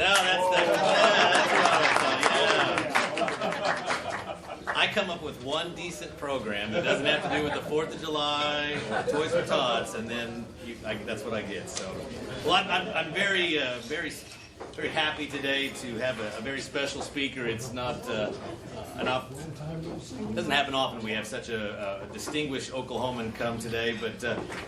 I come up with one decent program that doesn't have to do with the 4th of July or Toys for Tots, and then that's what I get. So, well, I'm very happy today to have a very special speaker. It's not it doesn't happen often we have such a distinguished Oklahoman come today, but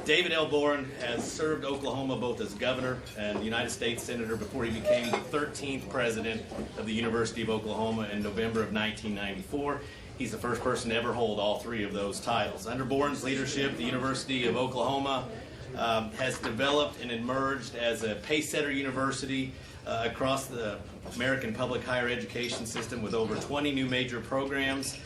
David L. Boren has served Oklahoma both as governor and United States Senator before he became the 13th president of the University of Oklahoma in November of 1994. He's the first person to ever hold all three of those titles. Under Boren's leadership, the University of Oklahoma has developed and emerged as a pace-setter university across the American public higher education system with over 20 new major programs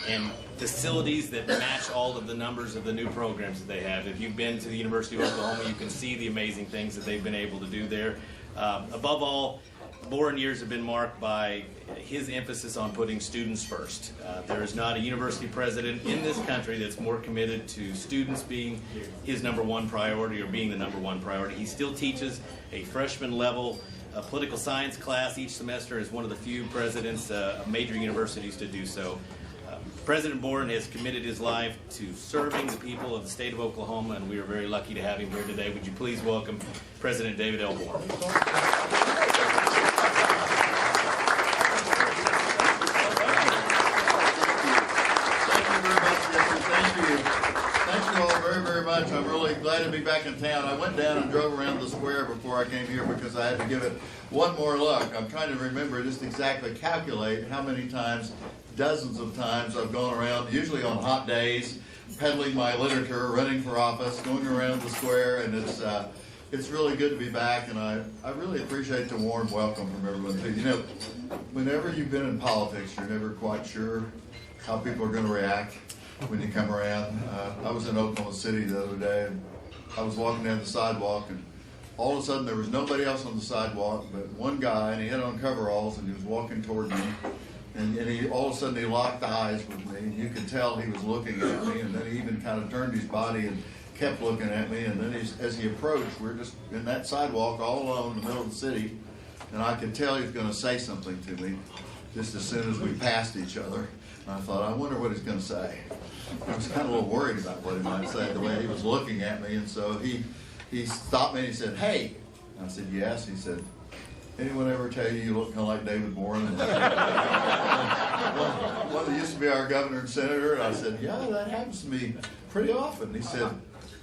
and facilities that match all of the numbers of the new programs that they have. If you've been to the University of Oklahoma, you can see the amazing things that they've been able to do there. Above all, Boren years have been marked by his emphasis on putting students first. There is not a university president in this country that's more committed to students being his #1 priority or being the #1 priority. He still teaches a freshman level political science class each semester as one of the few presidents of major universities to do so. President Boren has committed his life to serving the people of the state of Oklahoma, and we are very lucky to have him here today. Would you please welcome President David L. Boren. I'm really glad to be back in town. I went down and drove around the square before I came here because I had to give it one more look. I'm trying to remember, just exactly calculate how many times, dozens of times I've gone around, usually on hot days, peddling my literature, running for office, going around the square, and it's really good to be back, and I really appreciate the warm welcome from everyone too. You know, whenever you've been in politics, you're never quite sure how people are going to react when you come around. I was in Oklahoma City the other day, and I was walking down the sidewalk, and all of a sudden there was nobody else on the sidewalk but one guy, and he had on coveralls, and he was walking toward me, and he all of a sudden he locked eyes with me, and you could tell he was looking at me, and then he even kind of turned his body and kept looking at me, and then as he approached, we're just in that sidewalk all alone in the middle of the city, and I could tell he was going to say something to me just as soon as we passed each other. And I thought, I wonder what he's going to say. I was kind of a little worried about what he might say, the way he was looking at me. And so he stopped me and he said, "Hey." I said, "Yes." He said, "Anyone ever tell you look kind of like David Boren?" One that used to be our governor and senator. And I said, "Yeah, that happens to me pretty often." He said,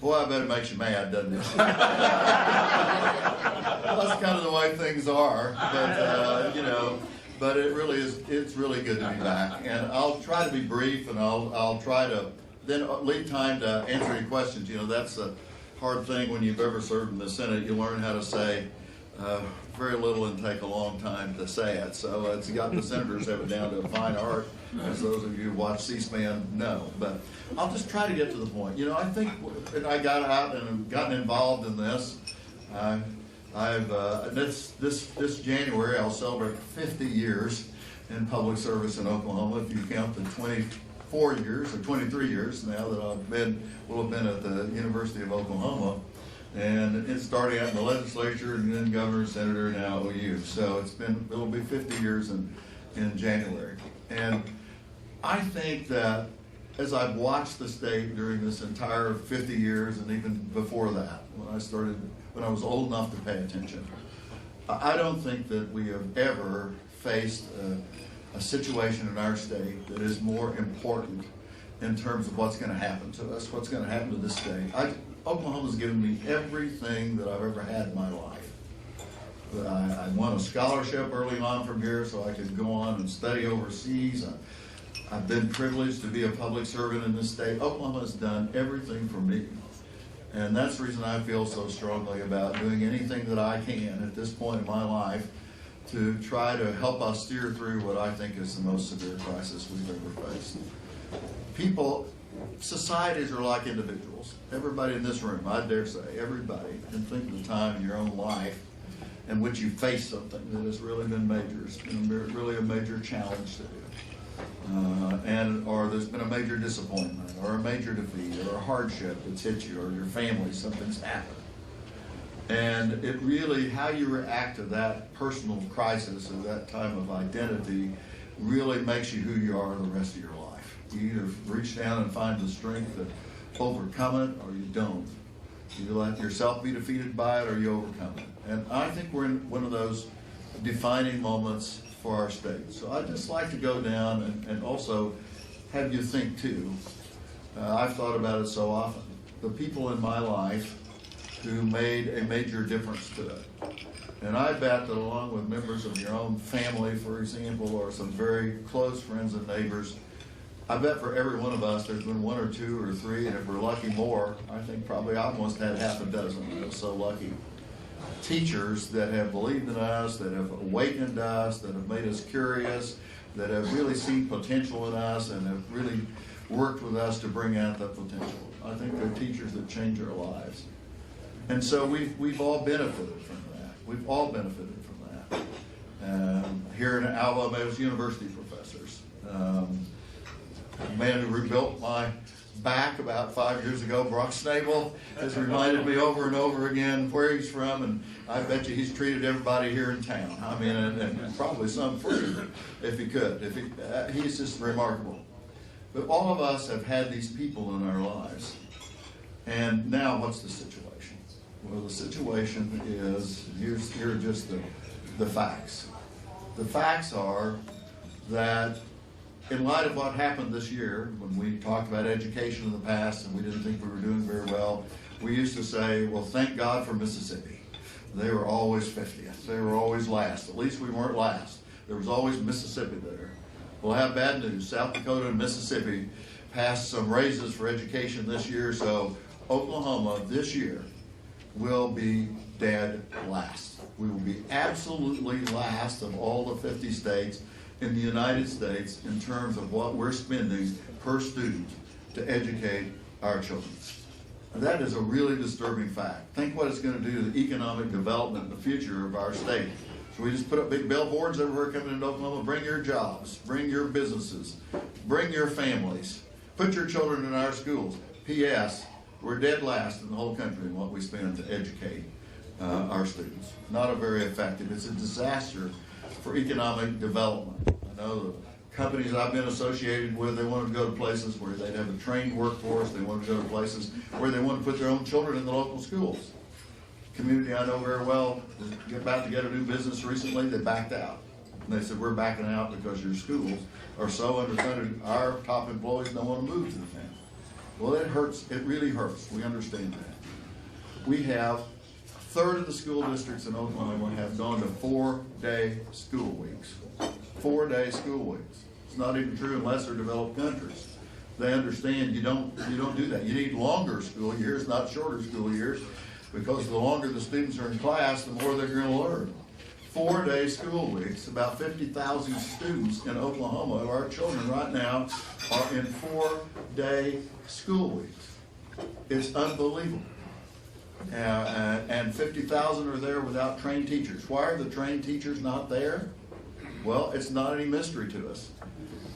"Boy, I bet it makes you mad, doesn't it?" Well, that's kind of the way things are. But, you know. But it really is, it's really good to be back. And I'll try to be brief, and I'll try to then leave time to answer any questions. You know, that's a hard thing when you've ever served in the Senate. You learn how to say very little and take a long time to say it. So it's got the senators have it down to a fine art, as those of you who watch C-SPAN know. But I'll just try to get to the point. You know, I think I got out and gotten involved in this. This January I'll celebrate 50 years in public service in Oklahoma. If you count the 24 years or 23 years now that will have been at the University of Oklahoma, and it's starting out in the legislature and then governor, senator, now OU. So it'll be 50 years in January. And I think that as I've watched the state during this entire 50 years and even before that, when I was old enough to pay attention, I don't think that we have ever faced a situation in our state that is more important in terms of what's going to happen to us, what's going to happen to this state. Oklahoma's given me everything that I've ever had in my life. I won a scholarship early on from here so I could go on and study overseas. I've been privileged to be a public servant in this state. Oklahoma has done everything for me. And that's the reason I feel so strongly about doing anything that I can at this point in my life to try to help us steer through what I think is the most severe crisis we've ever faced. Societies are like individuals. Everybody in this room, I dare say, everybody, can think of a time in your own life in which you face something that has really been major. It's been really a major challenge to you. Or there's been a major disappointment, or a major defeat, or a hardship that's hit you, or your family, something's happened. And it really, how you react to that personal crisis or that time of identity really makes you who you are the rest of your life. You either reach down and find the strength to overcome it, or you don't. You let yourself be defeated by it, or you overcome it. And I think we're in one of those defining moments for our state. So I'd just like to go down and also have you think too. I've thought about it so often. The people in my life who made a major difference today. And I bet that along with members of your own family, for example, or some very close friends and neighbors, I bet for every one of us there's been one or two or three, and if we're lucky more, I think probably I almost had half a dozen. I was so lucky. Teachers that have believed in us, that have awakened us, that have made us curious, that have really seen potential in us and have really worked with us to bring out that potential. I think they're teachers that change our lives. And so we've all benefited from that. We've all benefited from that. Here in Alva, I was university professors. A man who rebuilt my back about 5 years ago, Brock Snable, has reminded me over and over again where he's from, and I bet you he's treated everybody here in town. I mean, and probably some free if he could. He's just remarkable. But all of us have had these people in our lives. And now what's the situation? Well, the situation is, here are just the facts. The facts are that in light of what happened this year, when we talked about education in the past and we didn't think we were doing very well, we used to say, well, thank God for Mississippi. They were always 50th. They were always last. At least we weren't last. There was always Mississippi there. Well, I have bad news. South Dakota and Mississippi passed some raises for education this year, so Oklahoma this year will be dead last. We will be absolutely last of all the 50 states in the United States in terms of what we're spending per student to educate our children. And that is a really disturbing fact. Think what it's going to do to the economic development in the future of our state. So we just put up big billboards everywhere coming into Oklahoma. Bring your jobs, bring your businesses, bring your families, put your children in our schools. P.S. We're dead last in the whole country in what we spend to educate our students. Not a very effective. It's a disaster for economic development. I know the companies I've been associated with, they want to go to places where they'd have a trained workforce. They want to go to places where they want to put their own children in the local schools. Community I know very well, about to get a new business recently, they backed out. And they said, we're backing out because your schools are so underfunded. Our top employees don't want to move to the town. Well, it hurts. It really hurts. We understand that. We have a third of the school districts in Oklahoma have gone to 4-day school weeks. 4-day school weeks. It's not even true in lesser developed countries. They understand you don't do that. You need longer school years, not shorter school years, because the longer the students are in class, the more they're going to learn. 4-day school weeks. About 50,000 students in Oklahoma, our children right now, are in 4-day school weeks. It's unbelievable. And 50,000 are there without trained teachers. Why are the trained teachers not there? Well, it's not any mystery to us.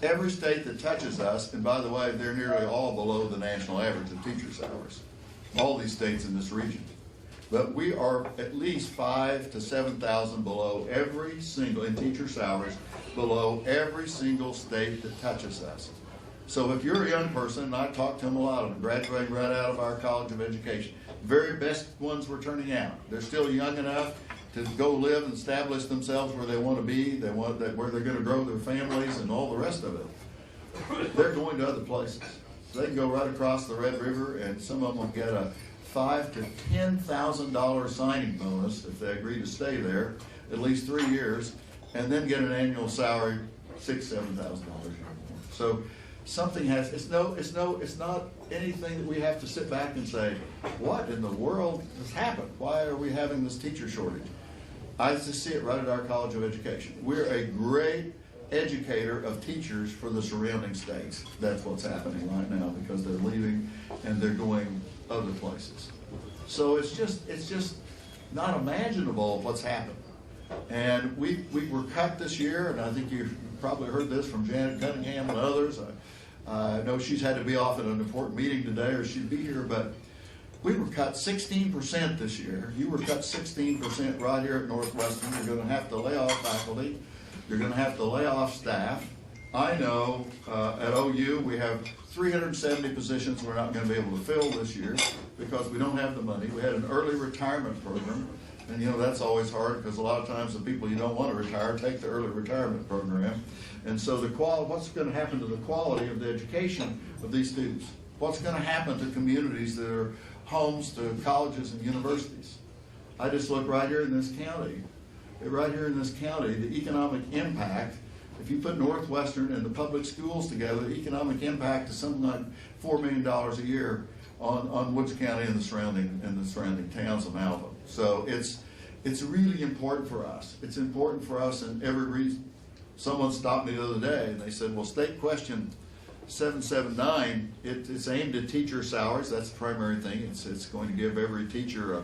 Every state that touches us, and by the way, they're nearly all below the national average of teacher salaries. All these states in this region. But we are at least 5,000 to 7,000 below every single, in teacher salaries, below every single state that touches us. So if you're a young person, and I talk to them a lot of them, graduating right out of our College of Education, very best ones we're turning out. They're still young enough to go live and establish themselves where they want to be, where they're going to grow their families and all the rest of it. They're going to other places. They can go right across the Red River, and some of them will get a $5,000 to $10,000 signing bonus if they agree to stay there at least 3 years, and then get an annual salary $6,000 to $7,000 a year more. So something has. It's not anything that we have to sit back and say, what in the world has happened? Why are we having this teacher shortage? I just see it right at our College of Education. We're a great educator of teachers for the surrounding states. That's what's happening right now because they're leaving and they're going other places. So it's just not imaginable what's happened. And we were cut this year, and I think you've probably heard this from Janet Cunningham and others. I know she's had to be off at an important meeting today, or she'd be here, but We were cut 16% this year. You were cut 16% right here at Northwestern. You're going to have to lay off faculty. You're going to have to lay off staff. I know at OU we have 370 positions we're not going to be able to fill this year because we don't have the money. We had an early retirement program, and you know that's always hard because a lot of times the people you don't want to retire take the early retirement program. And so what's going to happen to the quality of the education of these students? What's going to happen to communities that are homes to colleges and universities? I just look right here in this county. Right here in this county, the economic impact, if you put Northwestern and the public schools together, the economic impact is something like $4 million a year on Woods County and the surrounding towns of Alva. So it's really important for us. It's important for us in every reason. Someone stopped me the other day and they said, well, state question 779, it's aimed at teacher salaries. That's the primary thing. It's going to give every teacher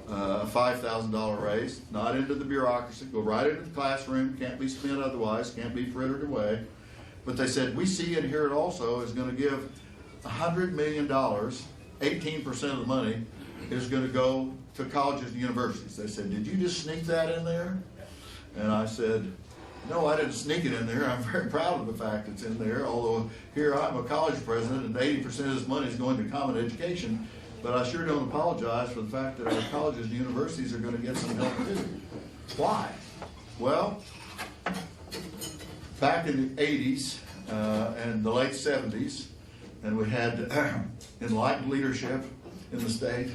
a $5,000 raise, not into the bureaucracy, go right into the classroom, can't be spent otherwise, can't be frittered away. But they said, we see it here also is going to give $100 million, 18% of the money is going to go to colleges and universities. They said, did you just sneak that in there? And I said, no, I didn't sneak it in there. I'm very proud of the fact it's in there, although here I'm a college president and 80% of this money is going to common education. But I sure don't apologize for the fact that our colleges and universities are going to get some help too. Why? Well, back in the 80s and the late 70s, and we had enlightened leadership in the state.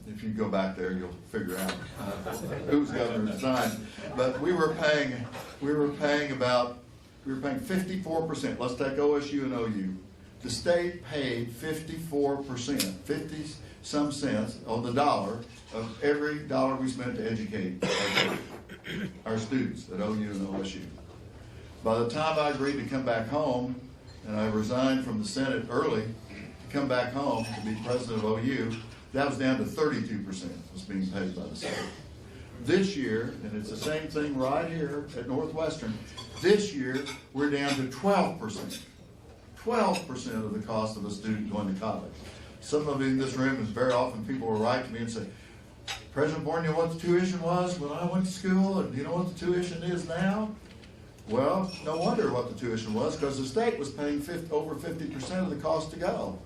If you go back there, you'll figure out who's governor at the time. But we were paying 54%. Let's take OSU and OU. The state paid 54%, 50 some cents on the dollar of every dollar we spent to educate our students at OU and OSU. By the time I agreed to come back home, and I resigned from the Senate early to come back home to be president of OU, that was down to 32% was being paid by the state. This year, and it's the same thing right here at Northwestern, this year we're down to 12%. 12% of the cost of a student going to college. Some of you in this room, is very often people will write to me and say, President Boren, you know what the tuition was when I went to school, and you know what the tuition is now? Well, no wonder what the tuition was, because the state was paying over 50% of the cost to go.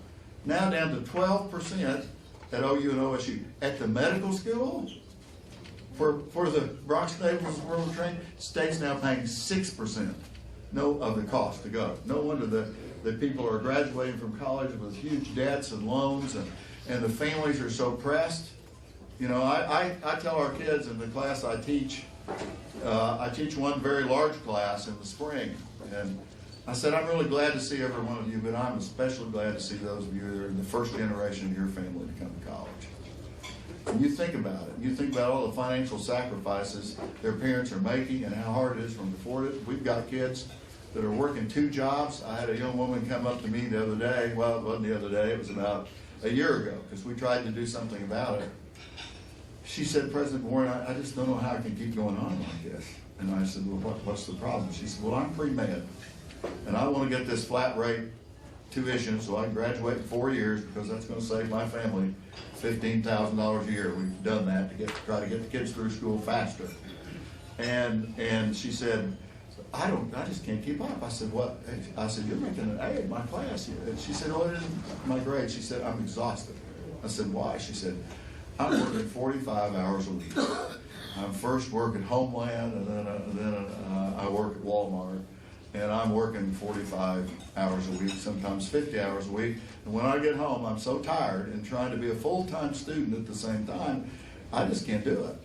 Now down to 12% at OU and OSU. At the medical school, for the Brock Naval World Training, state's now paying 6% of the cost to go. No wonder that people are graduating from college with huge debts and loans, and the families are so pressed. You know, I tell our kids in the class I teach one very large class in the spring, and I said, I'm really glad to see every one of you, but I'm especially glad to see those of you that are in the first generation of your family to come to college. And you think about it. You think about all the financial sacrifices their parents are making and how hard it is for them to afford it. We've got kids that are working 2 jobs. I had a young woman come up to me the other day. Well, it wasn't the other day. It was about a year ago, because we tried to do something about it. She said, President Boren, I just don't know how I can keep going on like this. And I said, well, what's the problem? She said, well, I'm pre-med, and I want to get this flat rate tuition so I can graduate in 4 years, because that's going to save my family $15,000 a year. We've done that to try to get the kids through school faster. And she said, I just can't keep up. I said, what? I said, you're making an A in my class here. And she said, oh, it isn't my grade. She said, I'm exhausted. I said, why? She said, I'm working 45 hours a week. I first work at Homeland, and then I work at Walmart. And I'm working 45 hours a week, sometimes 50 hours a week. And when I get home, I'm so tired, and trying to be a full-time student at the same time, I just can't do it.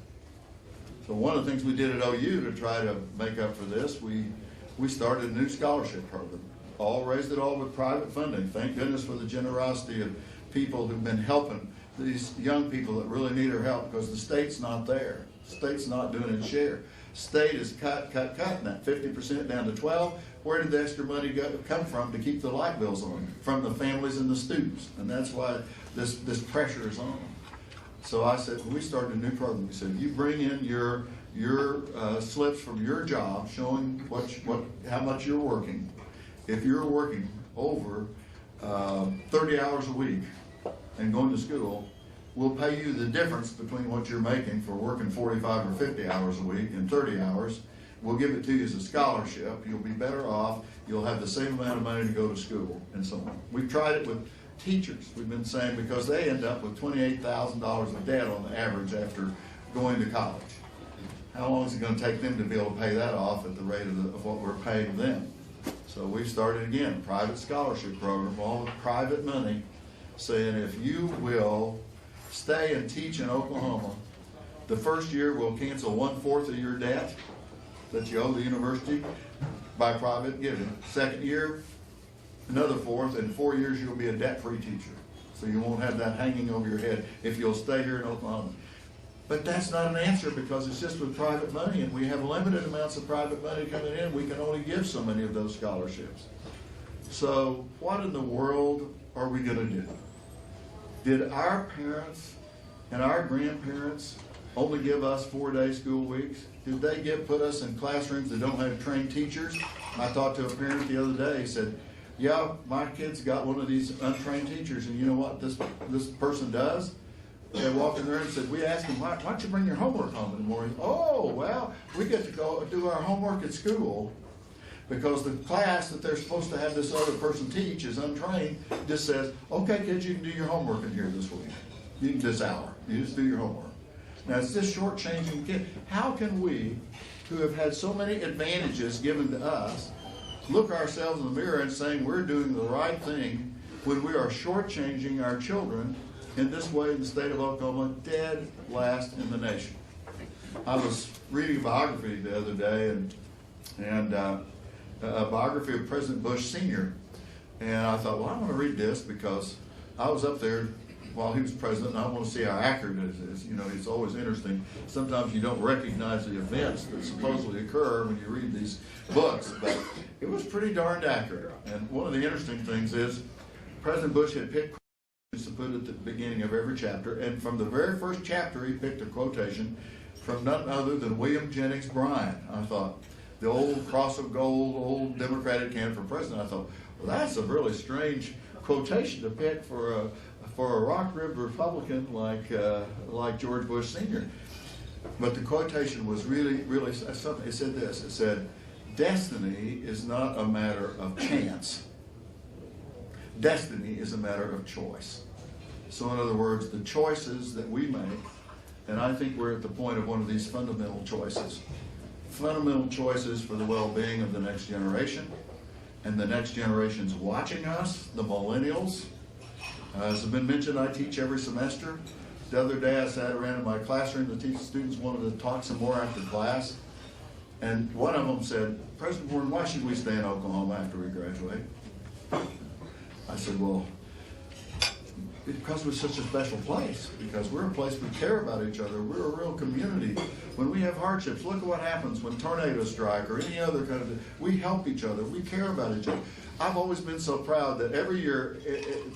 So one of the things we did at OU to try to make up for this, we started a new scholarship program. Raised it all with private funding. Thank goodness for the generosity of people who've been helping these young people that really need our help, because the state's not there. The state's not doing its share. State is cutting that 50% down to 12. Where did the extra money come from to keep the light bills on? From the families and the students. And that's why this pressure is on. So I said, we started a new program. We said, you bring in your slips from your job showing how much you're working. If you're working over 30 hours a week, and going to school, we'll pay you the difference between what you're making for working 45 or 50 hours a week and 30 hours. We'll give it to you as a scholarship. You'll be better off. You'll have the same amount of money to go to school and so on. We've tried it with teachers. We've been saying because they end up with $28,000 of debt on the average after going to college. How long is it going to take them to be able to pay that off at the rate of what we're paying them? So we've started again, a private scholarship program, all with private money, saying if you will stay and teach in Oklahoma, the first year we'll cancel 1/4 of your debt that you owe the university by private giving. Second year, another 1/4, and 4 years you'll be a debt-free teacher. So you won't have that hanging over your head if you'll stay here in Oklahoma. But that's not an answer because it's just with private money, and we have limited amounts of private money coming in. We can only give so many of those scholarships. So what in the world are we going to do? Did our parents and our grandparents only give us 4-day school weeks? Did they put us in classrooms that don't have trained teachers? I talked to a parent the other day. He said, yeah, my kid's got one of these untrained teachers, and you know what this person does? They walked in there and said, we asked him, why don't you bring your homework home in the morning? Oh, well, we get to go do our homework at school because the class that they're supposed to have this other person teach is untrained, just says, okay, kids, you can do your homework in here this week. You can this hour. You just do your homework. Now, it's this shortchanging kid. How can we, who have had so many advantages given to us, look ourselves in the mirror and saying we're doing the right thing when we are shortchanging our children in this way in the state of Oklahoma, dead last in the nation? I was reading a biography the other day, and a biography of President Bush Sr. And I thought, well, I want to read this because I was up there while he was president, and I want to see how accurate it is. You know, it's always interesting. Sometimes you don't recognize the events that supposedly occur when you read these books, but it was pretty darned accurate. And one of the interesting things is President Bush had picked to put at the beginning of every chapter, and from the very first chapter he picked a quotation from none other than William Jennings Bryan. I thought, the old cross of gold, old Democratic candidate for president. I thought, well, that's a really strange quotation to pick for a rock-ribbed Republican like George Bush Sr. But the quotation was really something. It said this. It said, destiny is not a matter of chance. Destiny is a matter of choice. So in other words, the choices that we make, and I think we're at the point of one of these fundamental choices. Fundamental choices for the well-being of the next generation, and the next generation's watching us, the millennials. As has been mentioned, I teach every semester. The other day I sat around in my classroom, the students wanted to talk some more after class, and one of them said, President Boren, why should we stay in Oklahoma after we graduate? I said, well, because we're such a special place, because we're a place we care about each other, we're a real community. When we have hardships, look at what happens when tornadoes strike or any other kind of, we help each other, we care about each other. I've always been so proud that every year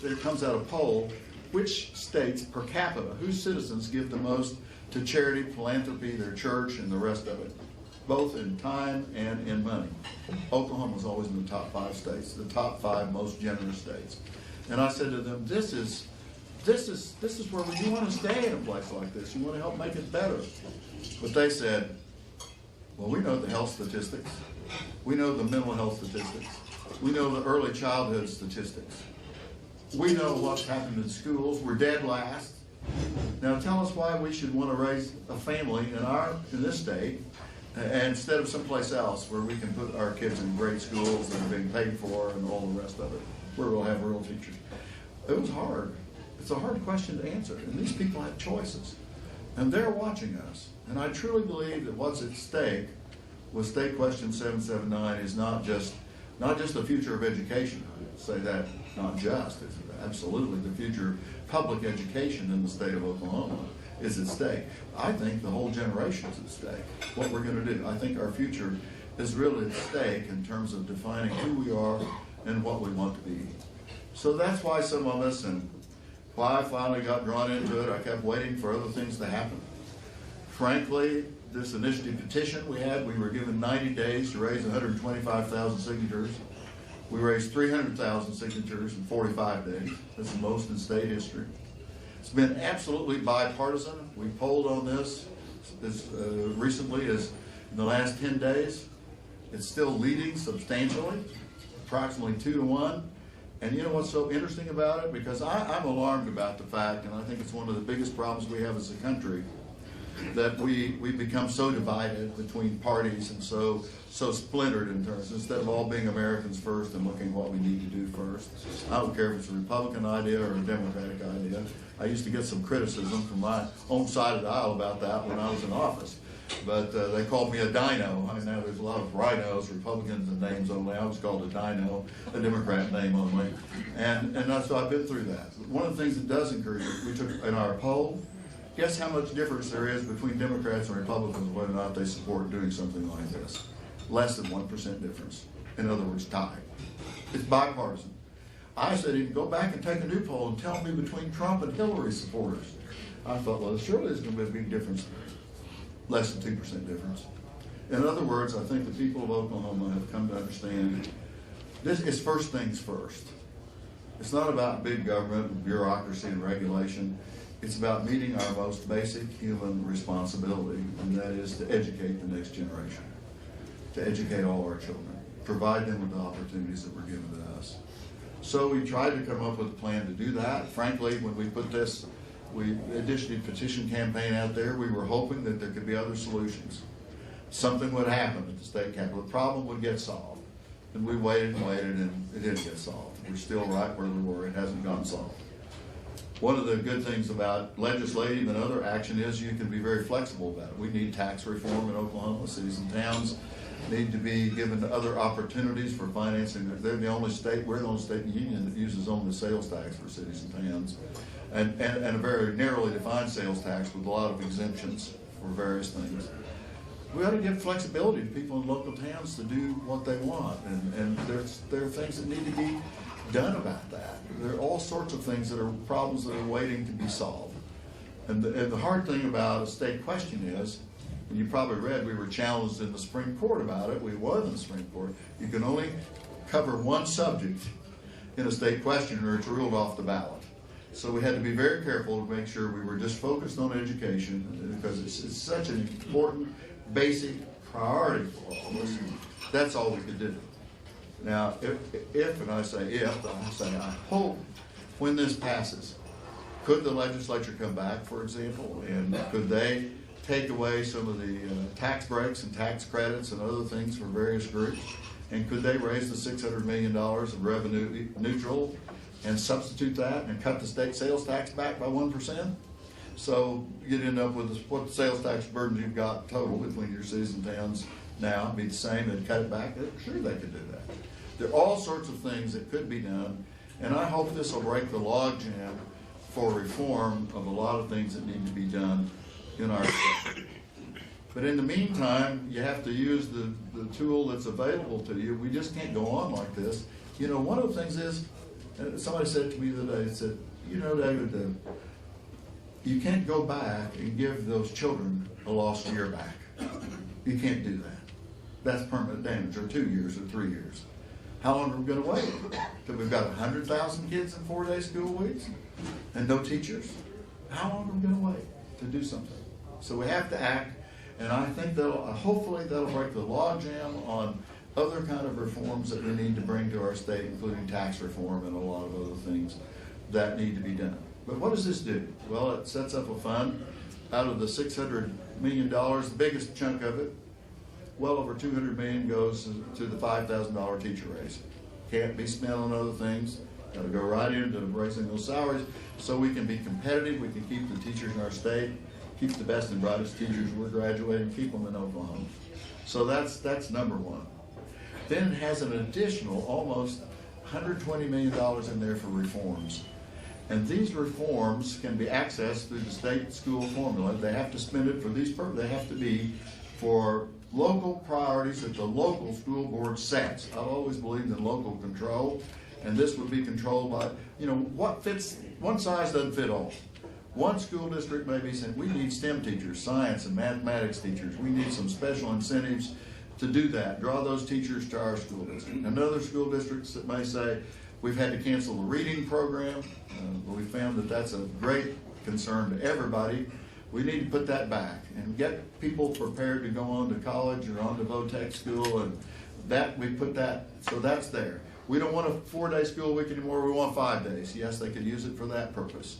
there comes out a poll, which states per capita, whose citizens give the most to charity, philanthropy, their church, and the rest of it, both in time and in money. Oklahoma's always in the top 5 states, the top 5 most generous states. And I said to them, this is where you want to stay in a place like this. You want to help make it better. But they said, well, we know the health statistics. We know the mental health statistics. We know the early childhood statistics. We know what's happened in schools. We're dead last. Now tell us why we should want to raise a family in this state instead of someplace else where we can put our kids in great schools that are being paid for and all the rest of it, where we'll have real teachers. It was hard. It's a hard question to answer, and these people have choices, and they're watching us. And I truly believe that what's at stake with State Question 779 is not just the future of education. I say that not just, it's absolutely the future of public education in the state of Oklahoma is at stake. I think the whole generation is at stake. What we're going to do, I think our future is really at stake in terms of defining who we are and what we want to be. So that's why some of us, and why I finally got drawn into it, I kept waiting for other things to happen. Frankly, this initiative petition we were given 90 days to raise 125,000 signatures. We raised 300,000 signatures in 45 days. That's the most in state history. It's been absolutely bipartisan. We polled on this as recently as in the last 10 days. It's still leading substantially, approximately 2-1. And you know what's so interesting about it? Because I'm alarmed about the fact, and I think it's one of the biggest problems we have as a country, that we've become so divided between parties and so splintered in terms, instead of all being Americans first and looking what we need to do first. I don't care if it's a Republican idea or a Democratic idea. I used to get some criticism from my own side of the aisle about that when I was in office. But they called me a dino. I know there's a lot of rhinos, Republicans and names only. I was called a dino, a Democrat name only. And so I've been through that. One of the things that does encourage it, we took in our poll, guess how much difference there is between Democrats and Republicans whether or not they support doing something like this? Less than 1% difference. In other words, tied. It's bipartisan. I said, even go back and take a new poll and tell me between Trump and Hillary supporters. I thought, well, surely there's going to be a big difference. Less than 2% difference. In other words, I think the people of Oklahoma have come to understand this is first things first. It's not about big government and bureaucracy and regulation. It's about meeting our most basic human responsibility, and that is to educate the next generation, to educate all our children, provide them with the opportunities that were given to us. So we tried to come up with a plan to do that. Frankly, when we put this additional petition campaign out there, we were hoping that there could be other solutions. Something would happen at the state capitol. The problem would get solved. And we waited and waited, and it didn't get solved. We're still right where we were. It hasn't gotten solved. One of the good things about legislative and other action is you can be very flexible about it. We need tax reform in Oklahoma. Cities and towns need to be given other opportunities for financing. They're the only state, we're the only state in the union that uses only sales tax for cities and towns. And a very narrowly defined sales tax with a lot of exemptions for various things. We ought to give flexibility to people in local towns to do what they want, and there are things that need to be done about that. There are all sorts of things that are problems that are waiting to be solved. And the hard thing about a state question is, and you probably read, we were challenged in the Supreme Court about it. We won in the Supreme Court. You can only cover one subject in a state question or it's ruled off the ballot. So we had to be very careful to make sure we were just focused on education, because it's such an important, basic priority for all of us. That's all we could do. Now, if, and I say if, I say I hope when this passes, could the legislature come back, for example, and could they take away some of the tax breaks and tax credits and other things for various groups? And could they raise the $600 million of revenue neutral and substitute that and cut the state sales tax back by 1%? So you'd end up with what the sales tax burden you've got total between your cities and towns now be the same, and cut it back. Sure, they could do that. There are all sorts of things that could be done, and I hope this will break the logjam for reform of a lot of things that need to be done in our state. But in the meantime, you have to use the tool that's available to you. We just can't go on like this. You know, one of the things is, somebody said to me the other day, said, you know, David, you can't go back and give those children a lost year back. You can't do that. That's permanent damage, or 2 years or 3 years. How long are we going to wait? Because we've got 100,000 kids in 4-day school weeks and no teachers. How long are we going to wait to do something? So we have to act, and I think hopefully that'll break the logjam on other kind of reforms that we need to bring to our state, including tax reform and a lot of other things that need to be done. But what does this do? Well, it sets up a fund out of the $600 million, the biggest chunk of it. Well over $200 million goes to the $5,000 teacher raise. Can't be spent on other things. Got to go right into raising those salaries so we can be competitive. We can keep the teachers in our state, keep the best and brightest teachers we're graduating, keep them in Oklahoma. So that's number one. Then it has an additional almost $120 million in there for reforms. And these reforms can be accessed through the state school formula. They have to spend it for these purposes. They have to be for local priorities that the local school board sets. I've always believed in local control, and this would be controlled by, you know, what fits, one size doesn't fit all. One school district may be saying, we need STEM teachers, science and mathematics teachers. We need some special incentives to do that, draw those teachers to our school district. Another school districts that may say, we've had to cancel the reading program. We found that that's a great concern to everybody. We need to put that back and get people prepared to go on to college or on to VOTEC school, and that we put that, so that's there. We don't want a 4-day school week anymore, we want 5 days. Yes, they could use it for that purpose.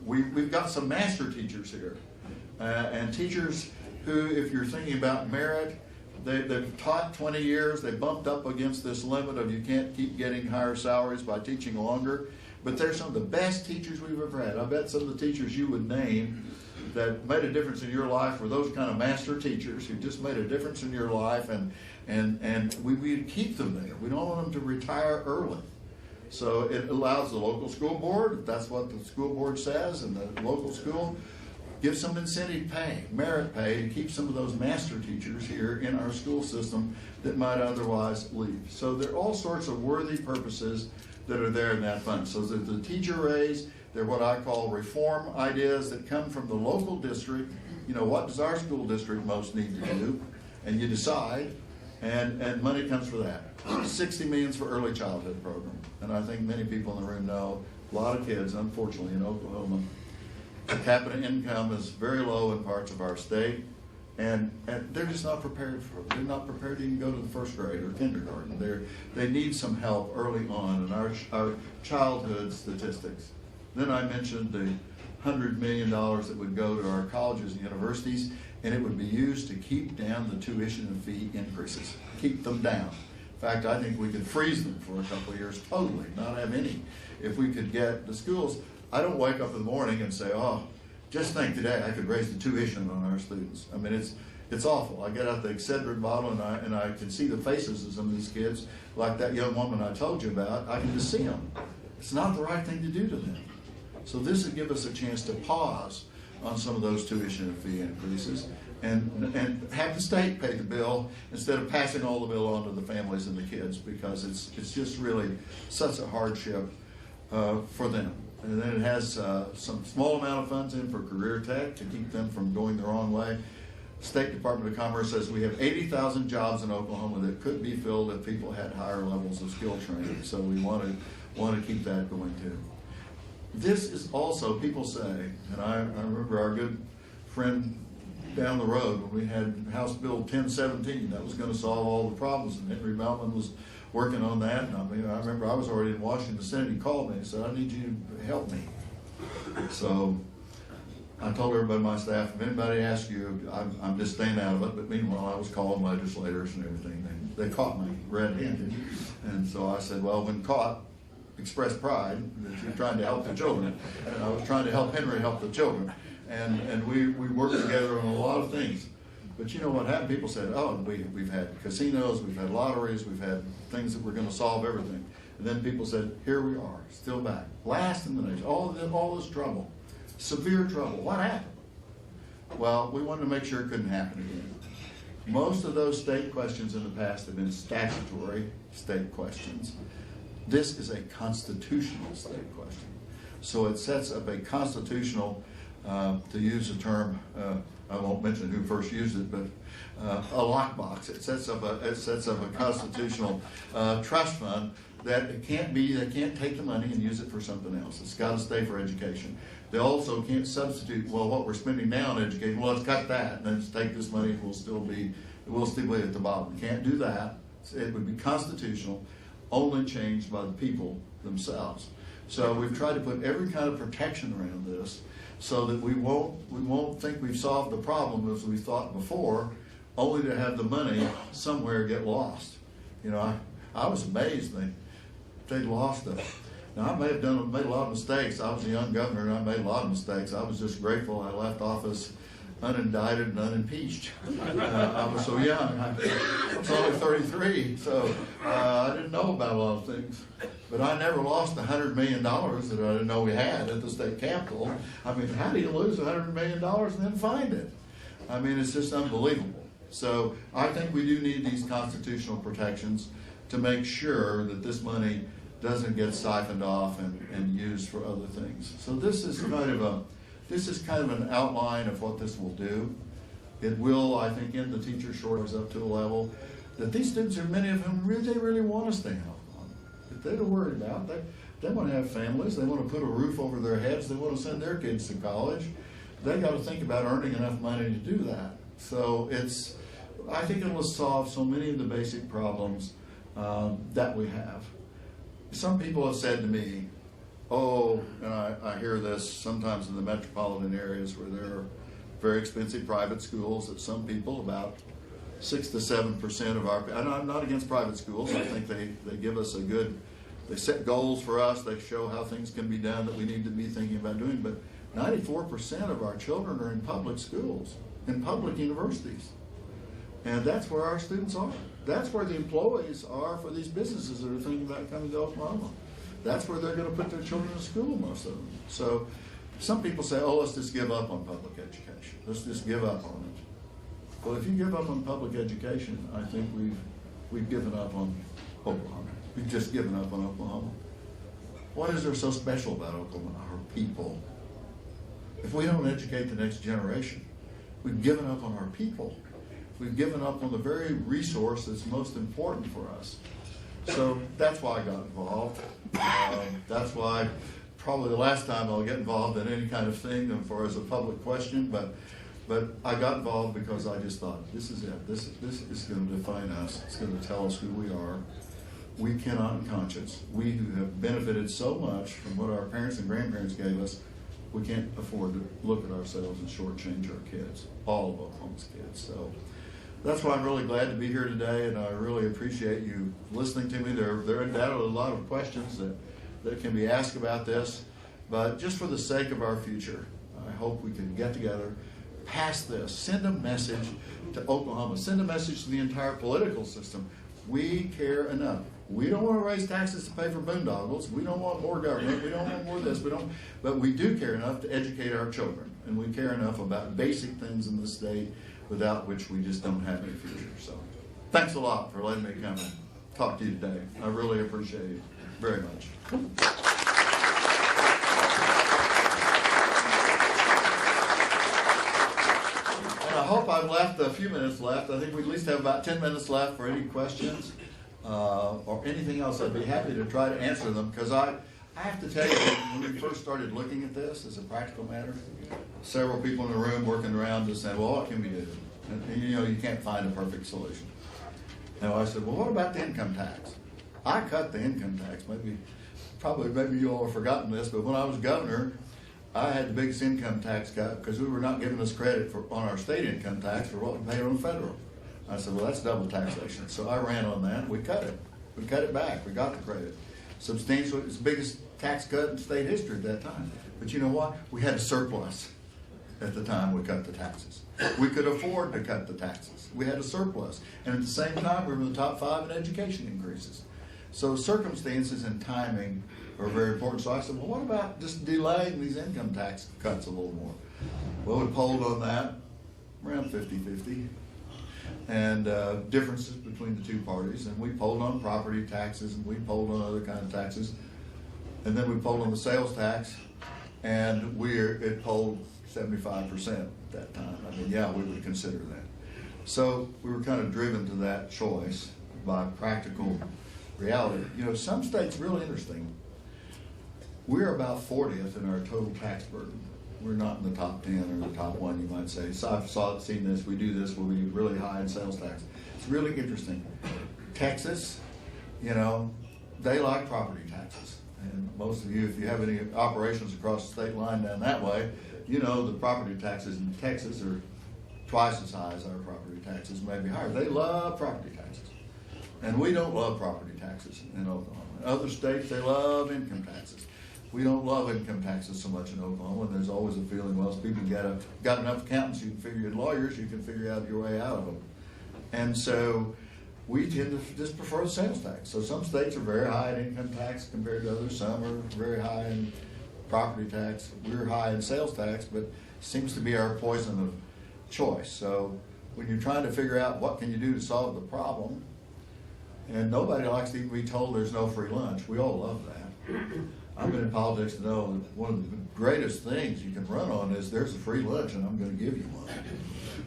We've got some master teachers here, and teachers who, if you're thinking about merit, they've taught 20 years, they bumped up against this limit of you can't keep getting higher salaries by teaching longer. But they're some of the best teachers we've ever had. I bet some of the teachers you would name that made a difference in your life were those kind of master teachers who just made a difference in your life, and we keep them there. We don't want them to retire early. So it allows the local school board, if that's what the school board says, and the local school, give some incentive pay, merit pay, to keep some of those master teachers here in our school system that might otherwise leave. So there are all sorts of worthy purposes that are there in that fund. So there's the teacher raise, they're what I call reform ideas that come from the local district. You know, what does our school district most need to do? And you decide, and money comes for that. 60 million for early childhood program. And I think many people in the room know a lot of kids, unfortunately, in Oklahoma, per capita income is very low in parts of our state. And they're just not prepared for it. They're not prepared to even go to the first grade or kindergarten. They need some help early on in our childhood statistics. Then I mentioned the $100 million that would go to our colleges and universities, and it would be used to keep down the tuition and fee increases, keep them down. In fact, I think we could freeze them for a couple of years totally, not have any. If we could get the schools, I don't wake up in the morning and say, oh, just think today I could raise the tuition on our students. I mean, it's awful. I get out the Excedrin bottle and I can see the faces of some of these kids, like that young woman I told you about. I can just see them. It's not the right thing to do to them. So this would give us a chance to pause on some of those tuition and fee increases and have the state pay the bill instead of passing all the bill on to the families and the kids, because it's just really such a hardship for them. And then it has some small amount of funds in for career tech to keep them from going the wrong way. State Department of Commerce says we have 80,000 jobs in Oklahoma that could be filled if people had higher levels of skill training. So we want to keep that going too. This is also, people say, and I remember our good friend down the road when we had House Bill 1017, that was going to solve all the problems, and Henry Melman was working on that. And I remember I was already in Washington Senate. He called me and said, I need you to help me. So I told everybody on my staff, if anybody asks you, I'm just staying out of it. But meanwhile, I was calling legislators and everything. They caught me red-handed. And so I said, well, when caught, express pride that you're trying to help the children. And I was trying to help Henry help the children. And we worked together on a lot of things. But you know what happened? People said, oh, we've had casinos, we've had lotteries, we've had things that were going to solve everything. And then people said, here we are, still back. Last in the nation, all this trouble, severe trouble. What happened? Well, we wanted to make sure it couldn't happen again. Most of those state questions in the past have been statutory state questions. This is a constitutional state question. So it sets up a constitutional, to use a term, I won't mention who first used it, but a lockbox. It sets up a constitutional trust fund that they can't take the money and use it for something else. It's got to stay for education. They also can't substitute, well, what we're spending now on education, well, let's cut that, and then let's take this money, it will still be at the bottom. Can't do that. It would be constitutional, only changed by the people themselves. So we've tried to put every kind of protection around this so that we won't think we've solved the problem as we thought before, only to have the money somewhere get lost. You know, I was amazed they lost it. Now, I may have made a lot of mistakes. I was a young governor and I made a lot of mistakes. I was just grateful I left office unindicted and unimpeached. I was so young. I was only 33, so I didn't know about a lot of things. But I never lost the $100 million that I didn't know we had at the state capitol. I mean, how do you lose $100 million and then find it? I mean, it's just unbelievable. So I think we do need these constitutional protections to make sure that this money doesn't get siphoned off and used for other things. So this is kind of an outline of what this will do. It will, I think, end the teacher shortage up to a level that these students, many of them, really want to stay in Oklahoma. If they're worried about that, They want to have families. They want to put a roof over their heads. They want to send their kids to college. They got to think about earning enough money to do that. So I think it will solve so many of the basic problems that we have. Some people have said to me, oh, and I hear this sometimes in the metropolitan areas where there are very expensive private schools, that some people, about 6 to 7% of our, and I'm not against private schools, I think they give us they set goals for us, they show how things can be done that we need to be thinking about doing, but 94% of our children are in public schools, in public universities. And that's where our students are. That's where the employees are for these businesses that are thinking about coming to Oklahoma. That's where they're going to put their children in school, most of them. So some people say, oh, let's just give up on public education. Let's just give up on it. Well, if you give up on public education, I think we've given up on Oklahoma. We've just given up on Oklahoma. What is there so special about Oklahoma? Our people. If we don't educate the next generation, we've given up on our people. We've given up on the very resource that's most important for us. So that's why I got involved. That's why probably the last time I'll get involved in any kind of thing as far as a public question, but I got involved because I just thought, this is it. This is going to define us. It's going to tell us who we are. We cannot in conscience. We who have benefited so much from what our parents and grandparents gave us, we can't afford to look at ourselves and shortchange our kids, all of Oklahoma's kids. So that's why I'm really glad to be here today, and I really appreciate you listening to me. There are undoubtedly a lot of questions that can be asked about this, but just for the sake of our future, I hope we can get together, pass this, send a message to Oklahoma, send a message to the entire political system. We care enough. We don't want to raise taxes to pay for boondoggles. We don't want more government. We don't want more this. But we do care enough to educate our children, and we care enough about basic things in the state without which we just don't have any future. So thanks a lot for letting me come and talk to you today. I really appreciate it very much. And I hope I've left a few minutes left. I think we at least have about 10 minutes left for any questions or anything else. I'd be happy to try to answer them, because I have to tell you, when we first started looking at this as a practical matter, several people in the room working around just saying, well, what can we do? And you can't find a perfect solution. And I said, well, what about the income tax? I cut the income tax. Maybe you all have forgotten this, but when I was governor, I had the biggest income tax cut because we were not giving us credit on our state income tax for what we paid on the federal. I said, well, that's double taxation. So I ran on that, and we cut it. We cut it back. We got the credit. Substantially, it's the biggest tax cut in state history at that time. But you know what? We had a surplus at the time we cut the taxes. We could afford to cut the taxes. We had a surplus. And at the same time, we were in the top 5 in education increases. So circumstances and timing are very important. So I said, well, what about just delaying these income tax cuts a little more? Well, we polled on that, around 50-50. And differences between the two parties. And we polled on property taxes, and we polled on other kind of taxes. And then we polled on the sales tax, and it polled 75% at that time. I mean, yeah, we would consider that. So we were kind of driven to that choice by practical reality. Some states, real interesting, we're about 40th in our total tax burden. We're not in the top 10 or the top 1, you might say. So I've seen this, we do this, we'll be really high in sales tax. It's really interesting. Texas, they like property taxes. And most of you, if you have any operations across the state line down that way, the property taxes in Texas are twice as high as our property taxes, maybe higher. They love property taxes. And we don't love property taxes in Oklahoma. In other states, they love income taxes. We don't love income taxes so much in Oklahoma, and there's always a feeling, well, if people got enough accountants, lawyers, you can figure out your way out of them. And so we tend to just prefer the sales tax. So some states are very high in income tax compared to others. Some are very high in property tax. We're high in sales tax, but it seems to be our poison of choice. So when you're trying to figure out what can you do to solve the problem, and nobody likes to even be told there's no free lunch. We all love that. I've been in politics to know that one of the greatest things you can run on is there's a free lunch and I'm going to give you one.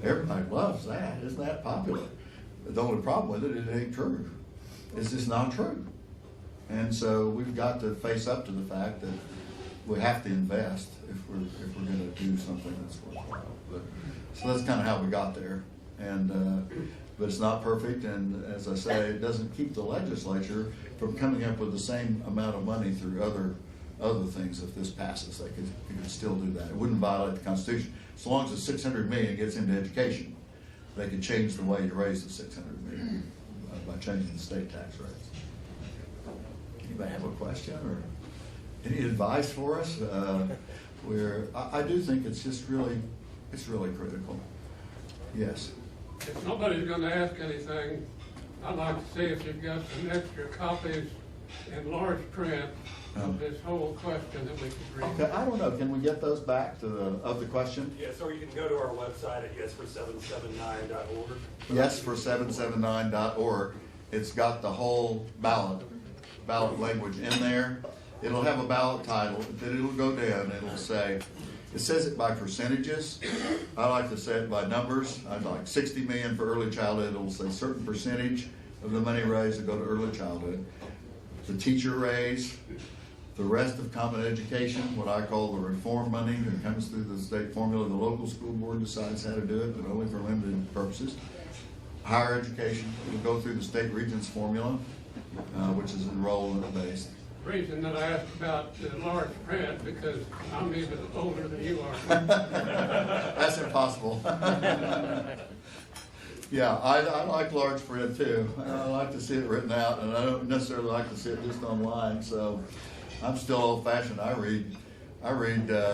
Everybody loves that. Isn't that popular? The only problem with it, it ain't true. It's just not true. And so we've got to face up to the fact that we have to invest if we're going to do something that's worthwhile. So that's kind of how we got there. And but it's not perfect, and as I say, it doesn't keep the legislature from coming up with the same amount of money through other things. If this passes, they could still do that. It wouldn't violate the Constitution. As long as the $600 million gets into education, they could change the way you raise the $600 million by changing the state tax rates. Anybody have a question or any advice for us? I do think it's just really critical. Yes. If nobody's going to ask anything, I'd like to see if you've got some extra copies in large print of this whole question that we could read. Okay, I don't know. Can we get those back to the question? Yes, or you can go to our website at yesfor779.org. Yesfor779.org. It's got the whole ballot language in there. It'll have a ballot title, then it'll go down and it'll say, it says it by percentages. I like to say it by numbers. I'd like 60 million for early childhood. It'll say certain percentage of the money raised will go to early childhood. The teacher raise, the rest of common education, what I call the reform money that comes through the state formula. The local school board decides how to do it, but only for limited purposes. Higher education will go through the state regents formula, which is enrollment based. The reason that I asked about the large print, because I'm even older than you are. That's impossible. Yeah, I like large print too. I like to see it written out, and I don't necessarily like to see it just online. So I'm still old-fashioned. I read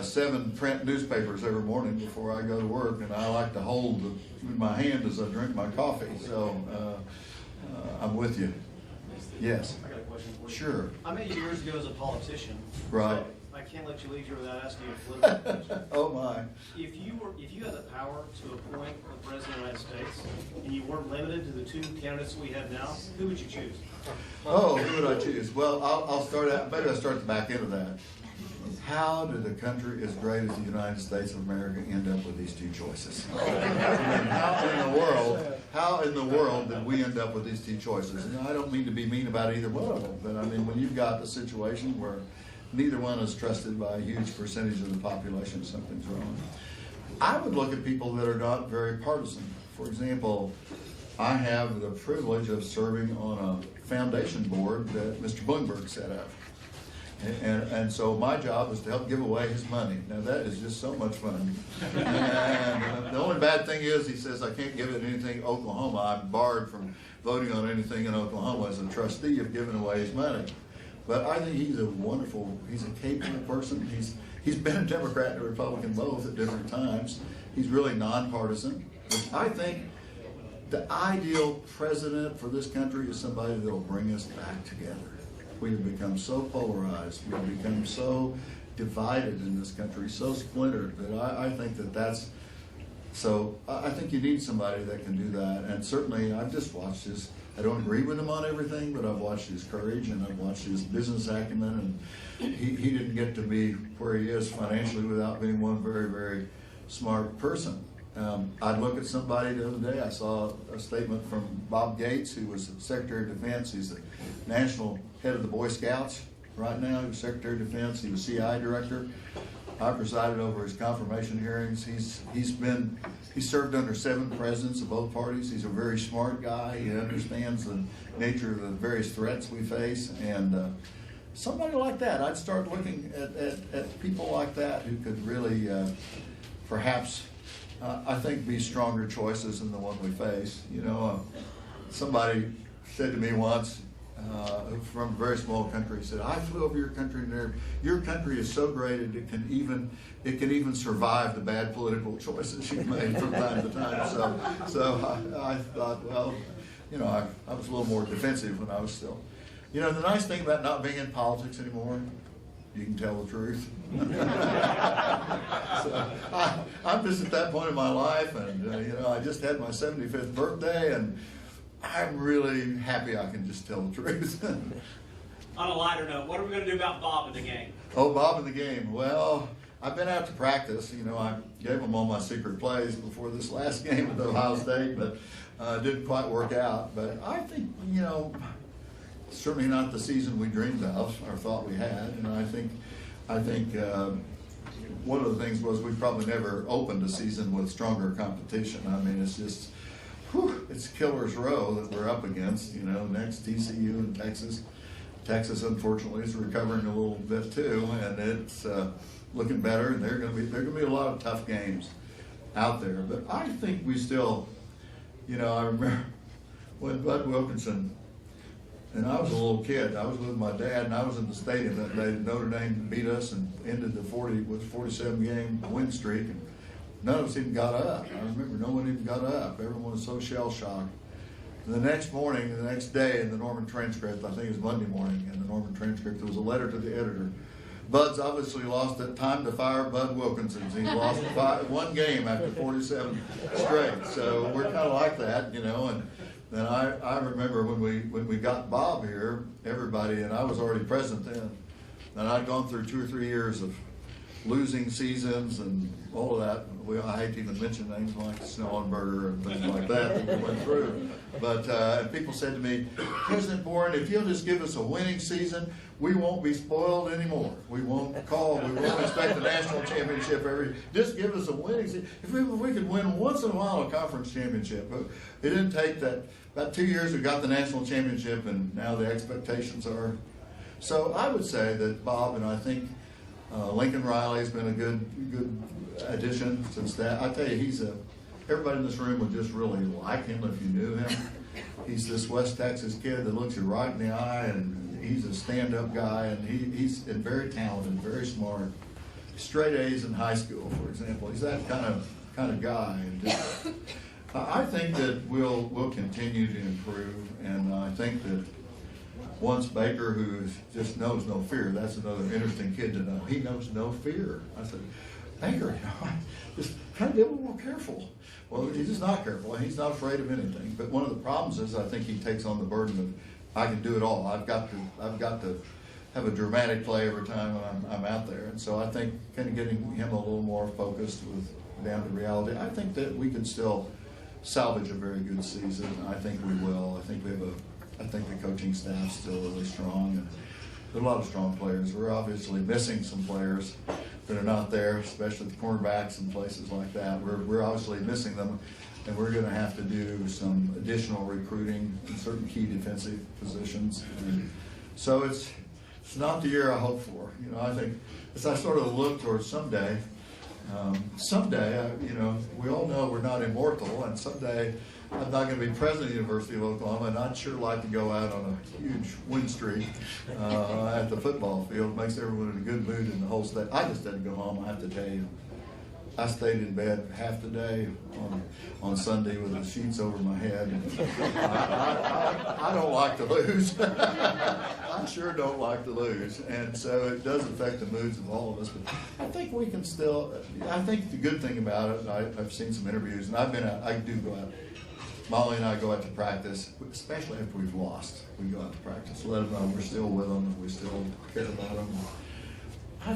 7 print newspapers every morning before I go to work, and I like to hold them in my hand as I drink my coffee. So I'm with you. Yes. I got a question for you. Sure. I met you years ago as a politician. Right. So I can't let you leave here without asking you a political question. Oh my. If you had the power to appoint the President of the United States and you weren't limited to the 2 candidates we have now, who would you choose? Oh, who would I choose? Well, I'll start out. Maybe I'll start the back end of that. How did a country as great as the United States of America end up with these 2 choices? I mean, how in the world did we end up with these 2 choices? I don't mean to be mean about either one of them, but I mean, when you've got a situation where neither one is trusted by a huge percentage of the population, something's wrong. I would look at people that are not very partisan. For example, I have the privilege of serving on a foundation board that Mr. Bloomberg set up. And so my job is to help give away his money. Now that is just so much fun. And the only bad thing is he says I can't give it anything Oklahoma. I'm barred from voting on anything in Oklahoma as a trustee of giving away his money. But I think he's a capable person. He's been a Democrat and a Republican both at different times. He's really nonpartisan. Which I think the ideal president for this country is somebody that'll bring us back together. We have become so polarized. We have become so divided in this country, so splintered, that I think that's, so I think you need somebody that can do that. And certainly I've just watched his, I don't agree with him on everything, but I've watched his courage and I've watched his business acumen, and he didn't get to be where he is financially without being one very, very smart person. I'd look at somebody the other day. I saw a statement from Bob Gates, who was Secretary of Defense. He's the national head of the Boy Scouts right now. He was Secretary of Defense. He was CI director. I presided over his confirmation hearings. He served under 7 presidents of both parties. He's a very smart guy. He understands the nature of the various threats we face, and somebody like that. I'd start looking at people like that who could really perhaps I think be stronger choices than the one we face. You know, somebody said to me once, from a very small country, said, "I flew over your country, and your country is so great it can even survive the bad political choices you've made from time to time." So I thought, well, you know, I was a little more defensive when I was still. You know, the nice thing about not being in politics anymore, you can tell the truth. So I'm just at that point in my life, and you know, I just had my 75th birthday, and I'm really happy I can just tell the truth. On a lighter note, what are we going to do about Bob in the game? Oh, Bob in the game. Well, I've been out to practice. You know, I gave him all my secret plays before this last game with Ohio State, but didn't quite work out. But I think, you know, certainly not the season we dreamed of or thought we had. And I think one of the things was we probably never opened a season with stronger competition. I mean, it's just, it's killer's row that we're up against. You know, next TCU and Texas. Texas, unfortunately, is recovering a little bit too, and it's looking better. And there are going to be a lot of tough games out there. But I think we still, you know, I remember when Bud Wilkinson, and I was a little kid. I was with my dad, and I was in the stadium that day. Notre Dame beat us and ended the 47-game win streak. And none of us even got up. I remember no one even got up. Everyone was so shell-shocked. And the next morning, the next day, in the Norman transcript, I think it was Monday morning, in the Norman transcript, there was a letter to the editor. Bud's obviously lost it. Time to fire Bud Wilkinson. He lost one game after 47 straight. So we're kind of like that, you know. And then I remember when we got Bob here, everybody, and I was already president then, and I'd gone through 2 or 3 years of losing seasons and all of that. I hate to even mention names like Snellenberger and things like that we went through. But and people said to me, President Boren, if you'll just give us a winning season, we won't be spoiled anymore. We won't expect a national championship just give us a winning season. If we could win once in a while a conference championship. But it didn't take that. About 2 years we got the national championship, and now the expectations are. So I would say that Bob, and I think Lincoln Riley's been a good addition since that. I tell you, everybody in this room would just really like him if you knew him. He's this West Texas kid that looks you right in the eye, and he's a stand-up guy, and he's very talented, very smart. Straight A's in high school, for example. He's that kind of guy. And I think that we'll continue to improve, and I think that once Baker, who just knows no fear, that's another interesting kid to know. He knows no fear. I said, Baker, just kind of be a little more careful. Well, he's just not careful. He's not afraid of anything. But one of the problems is I think he takes on the burden of, I can do it all. I've got to have a dramatic play every time I'm out there. And so I think kind of getting him a little more focused down to reality. I think that we can still salvage a very good season. I think we will. I think the coaching staff's still really strong, and there are a lot of strong players. We're obviously missing some players that are not there, especially the cornerbacks and places like that. We're obviously missing them, and we're going to have to do some additional recruiting in certain key defensive positions. And so it's not the year I hope for. You know, I think as I sort of look towards someday, we all know we're not immortal, and someday I'm not going to be president of the University of Oklahoma, and I'd sure like to go out on a huge win streak at the football field. It makes everyone in a good mood in the whole state. I just didn't go home, I have to tell you. I stayed in bed half the day on Sunday with the sheets over my head. I don't like to lose. I sure don't like to lose. And so it does affect the moods of all of us. But I think we can still, I think the good thing about it, I've seen some interviews, and I do go out. Molly and I go out to practice, especially after we've lost. We go out to practice, let them know we're still with them, and we still care about them.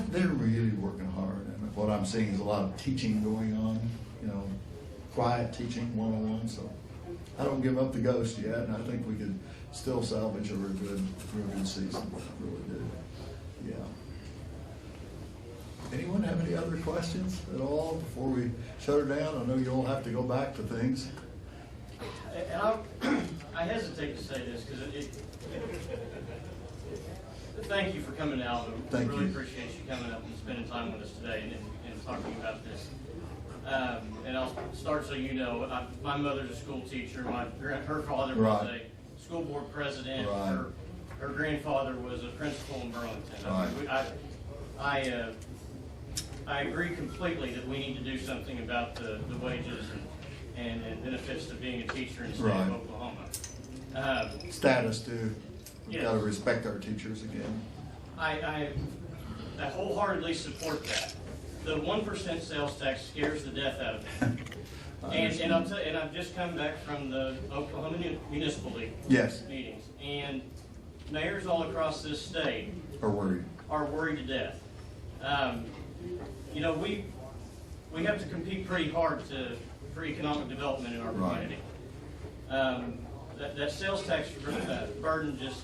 They're really working hard, and what I'm seeing is a lot of teaching going on, you know, quiet teaching, one-on-one, so I don't give up the ghost yet, and I think we could still salvage a real good season. I really do, yeah. Anyone have any other questions at all before we shut her down? I know you all have to go back to things. And I hesitate to say this because thank you for coming out. I really appreciate you coming up and spending time with us today and talking about this. And I'll start so you know, my mother's a school teacher. Her father was a school board president. Right. Her grandfather was a principal in Burlington. Right. I agree completely that we need to do something about the wages and benefits to being a teacher in the state of Oklahoma. Status too. We've got to respect our teachers again. I wholeheartedly support that. The 1% sales tax scares the death out of me. and I'll tell you, and I've just come back from the Oklahoma Municipal League meetings, and mayors all across this state are worried to death. You know, we have to compete pretty hard for economic development in our community. That sales tax burden just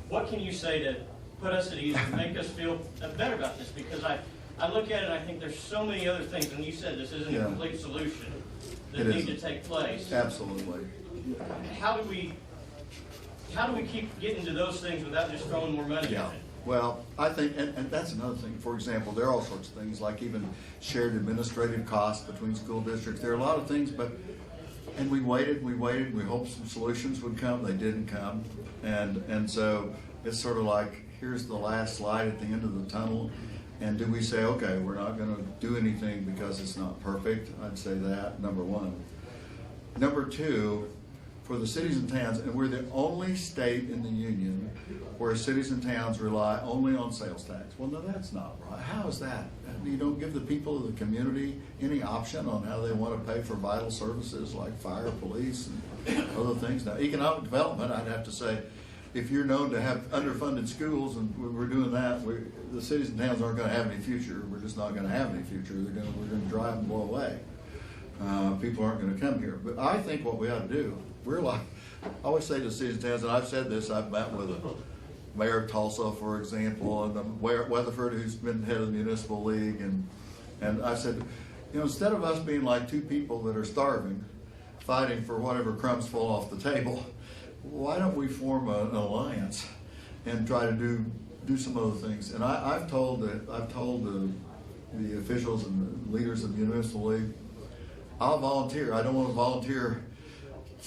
what can you say to put us at ease and make us feel better about this? Because I look at it and I think there's so many other things, and you said this isn't a complete solution that need to take place. Absolutely. How do we keep getting to those things without just throwing more money at it? Well, I think, and that's another thing. For example, there are all sorts of things like even shared administrative costs between school districts. There are a lot of things, and we waited, we hoped some solutions would come. They didn't come. And so it's sort of like, here's the last light at the end of the tunnel. And do we say, okay, we're not going to do anything because it's not perfect? I'd say that, number one. Number two, for the cities and towns, and we're the only state in the union where cities and towns rely only on sales tax. Well, no, that's not right. How is that? You don't give the people of the community any option on how they want to pay for vital services like fire, police, and other things. Now, economic development, I'd have to say, if you're known to have underfunded schools and we're doing that, the cities and towns aren't going to have any future. We're just not going to have any future. We're going to drive and blow away. People aren't going to come here. But I think what we ought to do, we're like, I always say to cities and towns, and I've said this, I've met with a mayor of Tulsa, for example, and Weatherford, who's been head of the municipal league, and I said, you know, instead of us being like two people that are starving, fighting for whatever crumbs fall off the table, why don't we form an alliance and try to do some other things? And I've told the officials and the leaders of the municipal league, I'll volunteer. I don't want to volunteer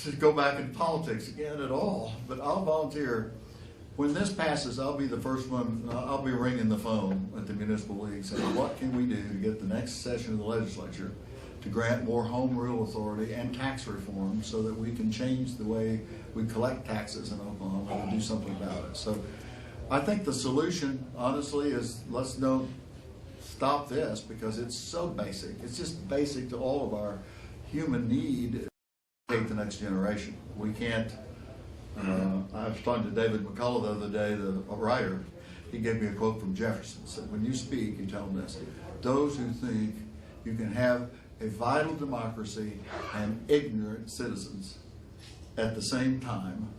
to go back into politics again at all, but I'll volunteer. When this passes, I'll be the first one. I'll be ringing the phone at the municipal league saying, what can we do to get the next session of the legislature to grant more home rule authority and tax reform so that we can change the way we collect taxes in Oklahoma and do something about it. So I think the solution, honestly, is let's stop this, because it's so basic. It's just basic to all of our human need to take the next generation. We can't, I was talking to David McCullough the other day, the writer. He gave me a quote from Jefferson. He said, when you speak, you tell them this: those who think you can have a vital democracy and ignorant citizens at the same time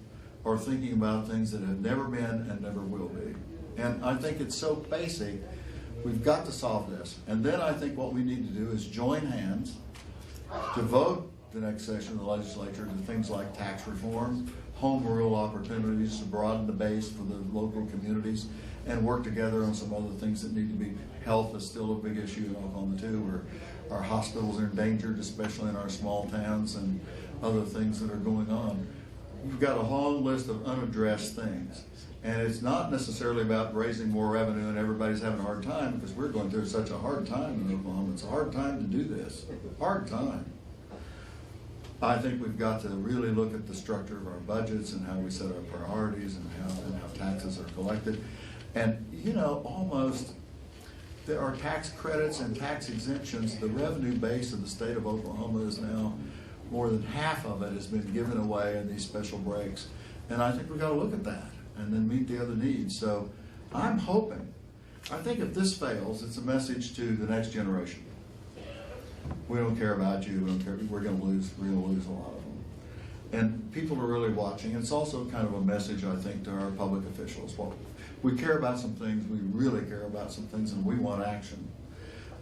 are thinking about things that have never been and never will be. And I think it's so basic. We've got to solve this. And then I think what we need to do is join hands to vote the next session of the legislature to things like tax reform, home rule opportunities to broaden the base for the local communities, and work together on some other things that need to be. Health is still a big issue in Oklahoma too, where our hospitals are endangered, especially in our small towns, and other things that are going on. We've got a long list of unaddressed things. And it's not necessarily about raising more revenue and everybody's having a hard time, because we're going through such a hard time in Oklahoma. It's a hard time to do this. Hard time. I think we've got to really look at the structure of our budgets and how we set our priorities and how taxes are collected. And, you know, almost there are tax credits and tax exemptions. The revenue base of the state of Oklahoma is now more than half of it has been given away in these special breaks. And I think we've got to look at that and then meet the other needs. So I'm hoping, I think if this fails, it's a message to the next generation. We don't care about you, we don't care, we're gonna lose a lot of them. And people are really watching. It's also kind of a message, I think, to our public officials. Well, we care about some things, we really care about some things, and we want action.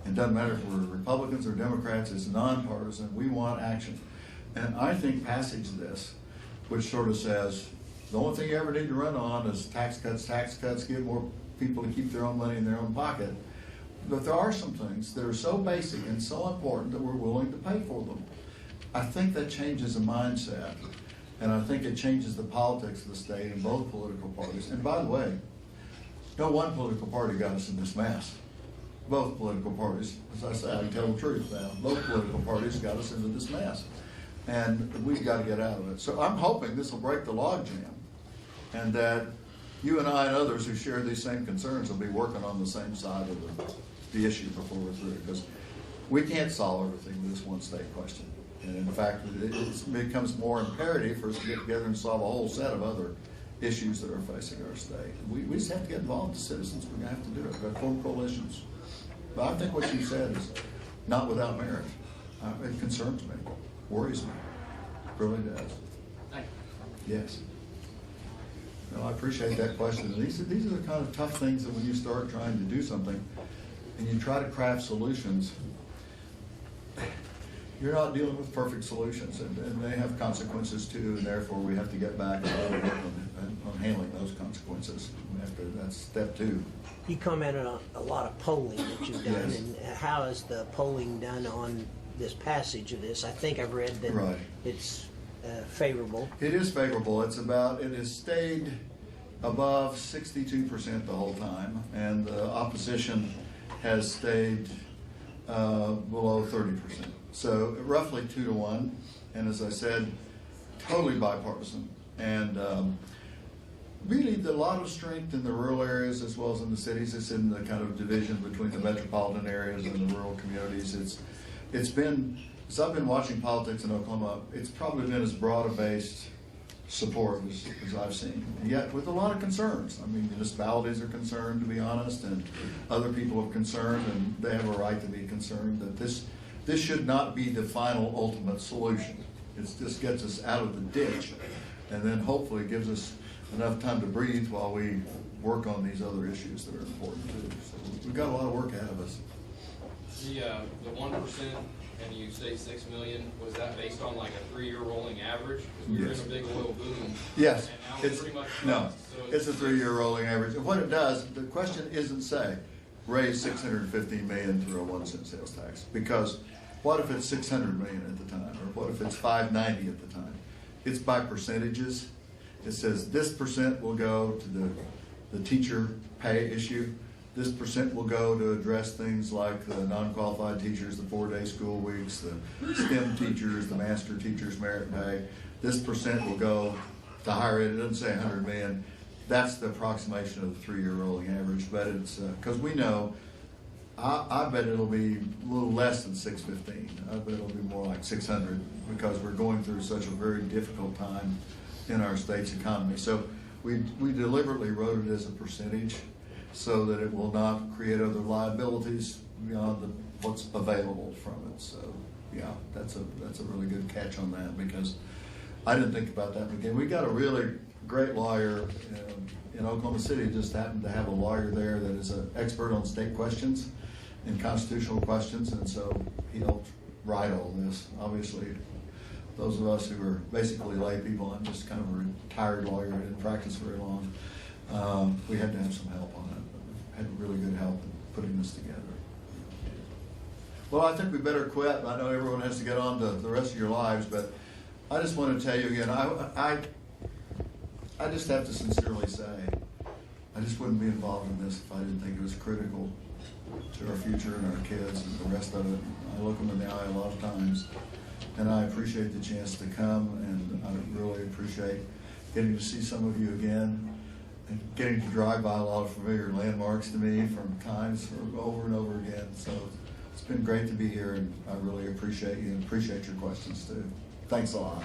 It doesn't matter if we're Republicans or Democrats, it's nonpartisan, we want action. And I think passage of this, which sort of says, the only thing you ever need to run on is tax cuts, get more people to keep their own money in their own pocket. But there are some things that are so basic and so important that we're willing to pay for them. I think that changes the mindset, and I think it changes the politics of the state in both political parties. And by the way, no one political party got us in this mess. Both political parties, as I say, I can tell the truth now, both political parties got us into this mess. And we've got to get out of it. So I'm hoping this will break the logjam, and that you and I and others who share these same concerns will be working on the same side of the issue before we're through. Because we can't solve everything with this one state question. And in fact, it becomes more imperative for us to get together and solve a whole set of other issues that are facing our state. We just have to get involved as citizens. We're going to have to do it. We've got to form coalitions. But I think what you said is not without merit. It concerns me, worries me. It really does. Thank you. Yes. No, I appreciate that question. And these are the kind of tough things that when you start trying to do something and you try to craft solutions, you're not dealing with perfect solutions, and they have consequences too, and therefore we have to get back and work on handling those consequences. That's step 2. You commented on a lot of polling that you've done, Yes. and how is the polling done on this passage of this? I think I've read that Right. it's favorable. It is favorable. It has stayed above 62% the whole time, and the opposition has stayed below 30%. So roughly 2 to 1, and as I said, totally bipartisan. And really, a lot of strength in the rural areas as well as in the cities. It's in the kind of division between the metropolitan areas and the rural communities. It's been, as I've been watching politics in Oklahoma, it's probably been as broad a based support as I've seen, and yet with a lot of concerns. I mean, municipalities are concerned, to be honest, and other people are concerned, and they have a right to be concerned that this should not be the final ultimate solution. It just gets us out of the ditch, and then hopefully gives us enough time to breathe while we work on these other issues that are important too. So we've got a lot of work ahead of us. The 1%, and you say 6 million, was that based on like a 3-year rolling average? Because we were Yes. in a big oil boom. Yes, And now we're pretty much no, so it's a 3-year rolling average. And what it does, the question isn't say, raise $615 million through a 1-cent sales tax, because what if it's $600 million at the time, or what if it's $590 at the time? It's by percentages. It says this percent will go to the teacher pay issue. This percent will go to address things like the non-qualified teachers, the 4-day school weeks, the STEM teachers, the master teachers merit pay. This percent will go to higher ed. It doesn't say 100 million. That's the approximation of the 3-year rolling average, but it's, because we know, I bet it'll be a little less than 615. I bet it'll be more like 600, because we're going through such a very difficult time in our state's economy. So we deliberately wrote it as a percentage so that it will not create other liabilities beyond what's available from it. So yeah, that's a really good catch on that, because I didn't think about that again. We got a really great lawyer in Oklahoma City. Just happened to have a lawyer there that is an expert on state questions and constitutional questions, and so he helped write all this. Obviously, those of us who are basically lay people, I'm just kind of a retired lawyer, I didn't practice very long, we had to have some help on it. Had really good help in putting this together. Well, I think we better quit. I know everyone has to get on to the rest of your lives, but I just want to tell you again, I just have to sincerely say, I just wouldn't be involved in this if I didn't think it was critical to our future and our kids and the rest of it. I look them in the eye a lot of times, and I appreciate the chance to come, and I really appreciate getting to see some of you again, and getting to drive by a lot of familiar landmarks to me from times over and over again. So it's been great to be here, and I really appreciate you and appreciate your questions too. Thanks a lot.